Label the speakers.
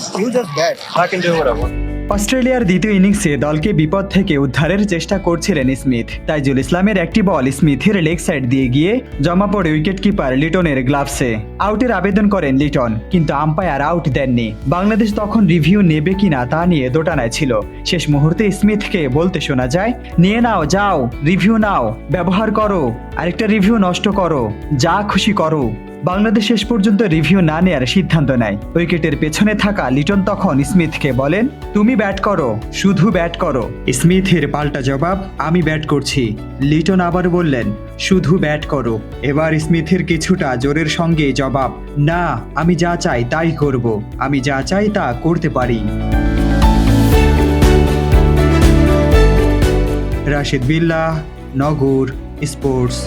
Speaker 1: You just bat.
Speaker 2: I can do what I want.
Speaker 3: অস্ট্রেলিয়ার দ্বিতীয় ইনিংসে দলকে বিপদ থেকে উদ্ধারের চেষ্টা করছিলেন স্মিথ। তাইজুল ইসলামের একটি বল স্মিথের লেগ সাইড দিয়ে গিয়ে জমা পড়ে উইকেট কিপার লিটনের গ্লাভসে। আউটের আবেদন করেন লিটন, কিন্তু আম্পায়ার আউট দেননি। বাংলাদেশ তখন রিভিউ নেবে কিনা তা নিয়ে দোটানায় ছিল। শেষ মুহূর্তে স্মিথকে বলতে শোনা যায়, নিয়ে নাও, যাও, রিভিউ নাও, ব্যবহার করো, আরেকটা রিভিউ নষ্ট করো, যা খুশি করো। বাংলাদেশ শেষ পর্যন্ত রিভিউ না নেয়ার সিদ্ধান্ত নেয়। উইকেটের পেছনে থাকা লিটন তখন স্মিথকে বলেন, তুমি ব্যাট করো, শুধু ব্যাট করো। স্মিথের পাল্টা জবাব, আমি ব্যাট করছি। লিটন আবার বললেন, শুধু ব্যাট করো। এবার স্মিথের কিছুটা জোরের সঙ্গে জবাব, না, আমি যা চাই তাই করব, আমি যা চাই তা করতে পারি। রাশিদ বিল্লাহ, নগর স্পোর্টস।